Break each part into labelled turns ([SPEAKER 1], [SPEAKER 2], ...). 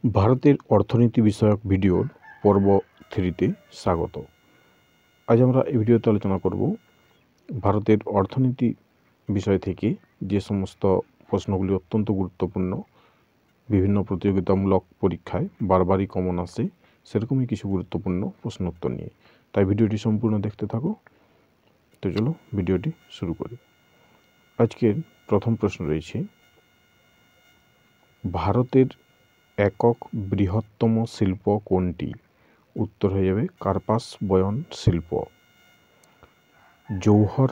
[SPEAKER 1] ভারতের অর্থনীতি বিষয়ক ভিডিওর পর্ব 3তে স্বাগত। আজ আমরা এই ভিডিওতে আলোচনা করব ভারতের অর্থনীতি বিষয় থেকে যে সমস্ত প্রশ্নগুলি অত্যন্ত গুরুত্বপূর্ণ, বিভিন্ন প্রতিযোগিতামূলক পরীক্ষায় বারবারই কমন আসে, সেরকমই কিছু গুরুত্বপূর্ণ প্রশ্ন উত্তর নিয়ে। তাই ভিডিওটি সম্পূর্ণ দেখতে থাকো। তো চলো ভিডিওটি শুরু করি। আজকের প্রথম প্রশ্ন রয়েছে, ভারতের একক বৃহত্তম শিল্প কোনটি? উত্তর হয়ে যাবে কার্পাস বয়ন শিল্প। জওহর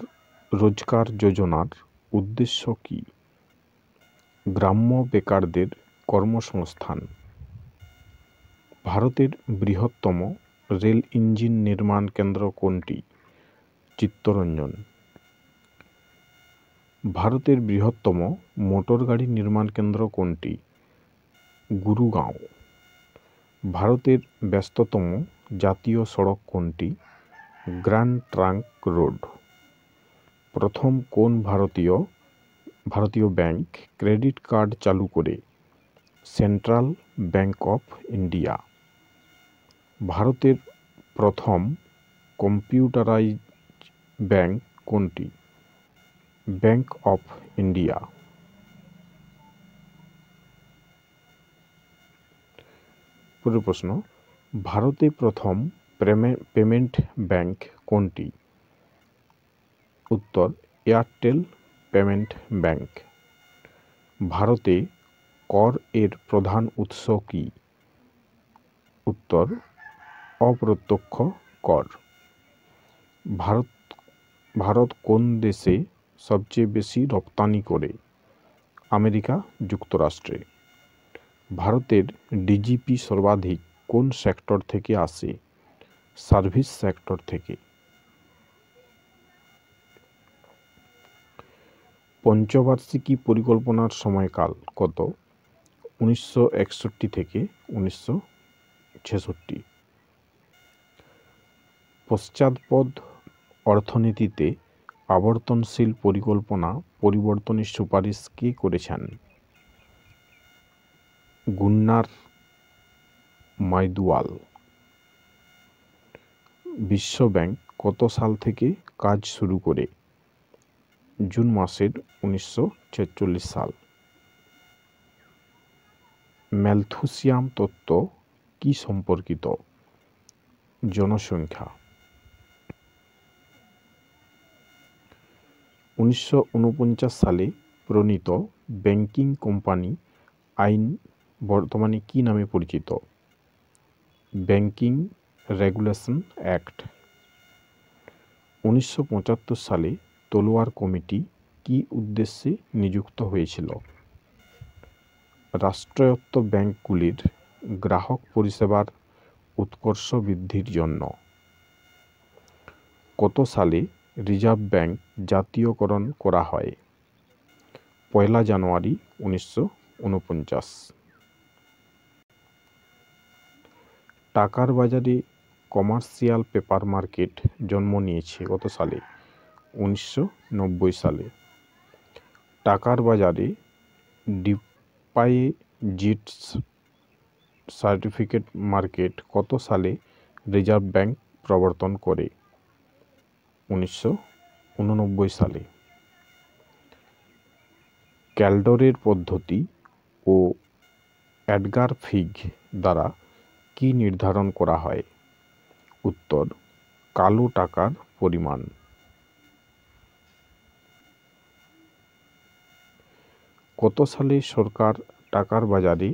[SPEAKER 1] রোজগার যোজনার উদ্দেশ্য কি? গ্রাম্য বেকারদের কর্মসংস্থান। ভারতের বৃহত্তম রেল ইঞ্জিন নির্মাণ কেন্দ্র কোনটি? চিত্তরঞ্জন। ভারতের বৃহত্তম মোটর গাড়ি নির্মাণ কেন্দ্র কোনটি? গুরুগাঁও। ভারতের ব্যস্ততম জাতীয় সড়ক কোনটি? Grand trunk road. প্রথম কোন ভারতীয় ব্যাংক ক্রেডিট কার্ড চালু করে? Central bank of India. ভারতের প্রথম কম্পিউটারাইজড ব্যাংক কোনটি? Bank of India. পরের প্রশ্ন, ভারতে প্রথম পেমেন্ট ব্যাংক কোনটি? উত্তর এয়ারটেল পেমেন্ট ব্যাংক। ভারতে কর এর প্রধান উৎস কি? উত্তর অপ্রত্যক্ষ কর। ভারত কোন দেশে সবচেয়ে বেশি রপ্তানি করে? আমেরিকা যুক্তরাষ্ট্রে। ভারতের ডিজিপি সর্বাধিক কোন সেক্টর থেকে আসে? সার্ভিস সেক্টর থেকে। পঞ্চবার্ষিকী পরিকল্পনার সময়কাল কত? 1961 থেকে 1966। পশ্চাৎপদ অর্থনীতিতে আবর্তনশীল পরিকল্পনা পরিবর্তনের সুপারিশ কে করেছেন? গুন্নার মাইদুয়াল। বিশ্বব্যাংক কত সাল থেকে কাজ শুরু করে? জুন মাসের 1946 সাল। ম্যালথুসিয়ান তত্ত্ব কি সম্পর্কিত? জনসংখ্যা। 1949 সালে প্রণীত ব্যাংকিং কোম্পানি আইন বর্তমানে কি নামে পরিচিত? Banking regulation act. 1975 সালে তলোয়ার কমিটি কি উদ্দেশ্যে নিযুক্ত হয়েছিল? রাষ্ট্রায়ত্ত ব্যাংকগুলির গ্রাহক পরিষেবার উৎকর্ষ বৃদ্ধির জন্য। কত সালে রিজার্ভ ব্যাংক জাতীয়করণ করা হয়? 1 জানুয়ারি 1949। টাকার বাজারে কমার্শিয়াল পেপার মার্কেট জন্ম নিয়েছে কত সালে? 1990 সালে। টাকার বাজারে ডিপোজিট সার্টিফিকেট মার্কেট কত সালে রিজার্ভ ব্যাংক প্রবর্তন করে? 1989 সালে। ক্যালডরের পদ্ধতি ও এডগার ফিগ দ্বারা কি নির্ধারণ করা হয়? উত্তর কালো টাকার পরিমাণ। কত সালে সরকার টাকার বাজারে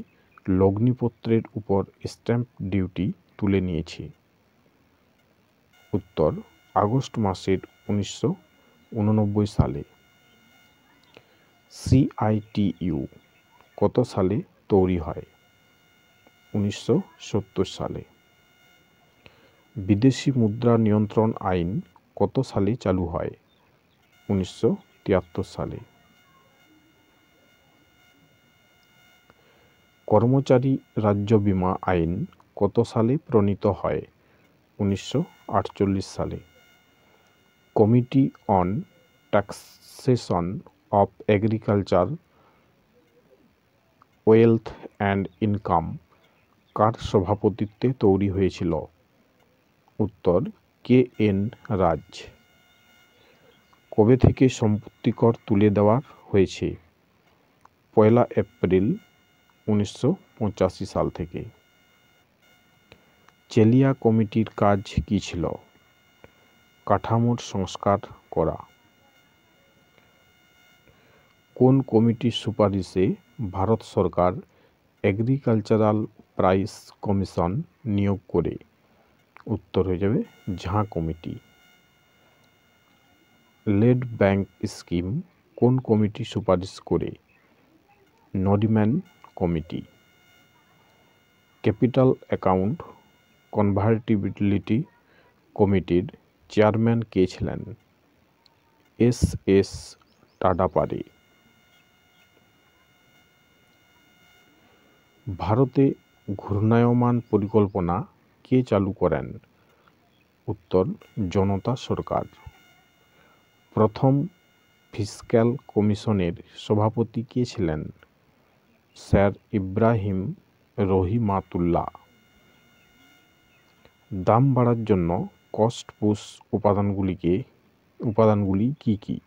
[SPEAKER 1] লগ্নিপত্রের উপর স্ট্যাম্প ডিউটি তুলে নিয়েছে? উত্তর আগস্ট মাসের 1989 সালে। সিআইটিইউ কত সালে তৈরি হয়? 1970 সালে। বিদেশি মুদ্রা নিয়ন্ত্রণ আইন কত সালে চালু হয়? 1973 সালে। কর্মচারী রাজ্য বীমা আইন কত সালে প্রণীত হয়? 1948 সালে। Committee on taxation of agriculture, wealth and income কার সভাপতিত্বে তৈরি হয়েছিল? উত্তর KN রাজ। কবে থেকে সম্পত্তি কর তুলে দেওয়া হয়েছে? 1 এপ্রিল 1985 সাল থেকে। চেলিয়া কমিটির কাজ কী ছিল? কাঠামোর সংস্কার করা। কোন কমিটির সুপারিশে ভারত সরকার এগ্রিকালচারাল প্রাইস কমিশন নিয়োগ করে? উত্তর হয়ে যাবে ঝাঁ কমিটি। লেড ব্যাংক স্কিম কোন কমিটি সুপারিশ করে? নরিম্যান কমিটি। ক্যাপিটাল অ্যাকাউন্ট কনভার্টিবিলিটি কমিটির চেয়ারম্যান কে ছিলেন? SS টাডাপাড়ি। ভারতে ঘূর্ণায়মান পরিকল্পনা কে চালু করেন? উত্তর জনতা সরকার। প্রথম ফিসক্যাল কমিশনের সভাপতি কে ছিলেন? স্যার ইব্রাহিম রহিমাতুল্লাহ। দাম বাড়ার জন্য কস্ট পুশ উপাদানগুলি কি কি?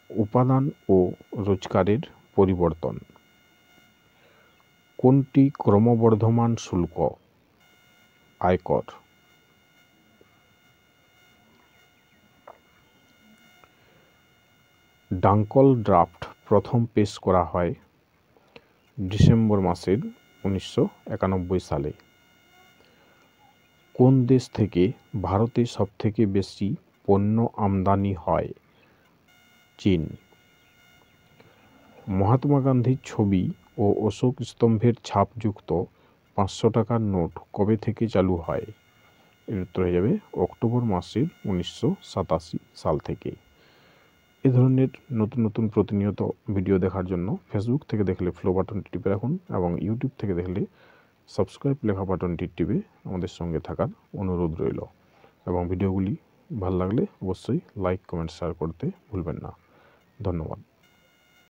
[SPEAKER 1] উপাদান ও রোজগারের পরিবর্তন। কোনটি ক্রমবর্ধমান শুল্ক? আয়কর। ডাঙ্কল ড্রাফট প্রথম পেশ করা হয় ডিসেম্বর মাসের 1991 সালে। কোন দেশ থেকে ভারতে সবথেকে বেশি পণ্য আমদানি হয়? চীন। মহাত্মা গান্ধীর ছবি ও অশোক স্তম্ভের ছাপযুক্ত 500 টাকার নোট কবে থেকে চালু হয়? এর উত্তর হয়ে যাবে অক্টোবর মাসের 1987 সাল থেকে। এ ধরনের নতুন নতুন প্রতিনিয়ত ভিডিও দেখার জন্য ফেসবুক থেকে দেখলে ফলো বাটনটি টিপে রাখুন এবং ইউটিউব থেকে দেখলে সাবস্ক্রাইব লেখা বাটনটি টিপে আমাদের সঙ্গে থাকার অনুরোধ রইল। এবং ভিডিওগুলি ভালো লাগলে অবশ্যই লাইক কমেন্ট শেয়ার করতে ভুলবেন না। ধন্যবাদ।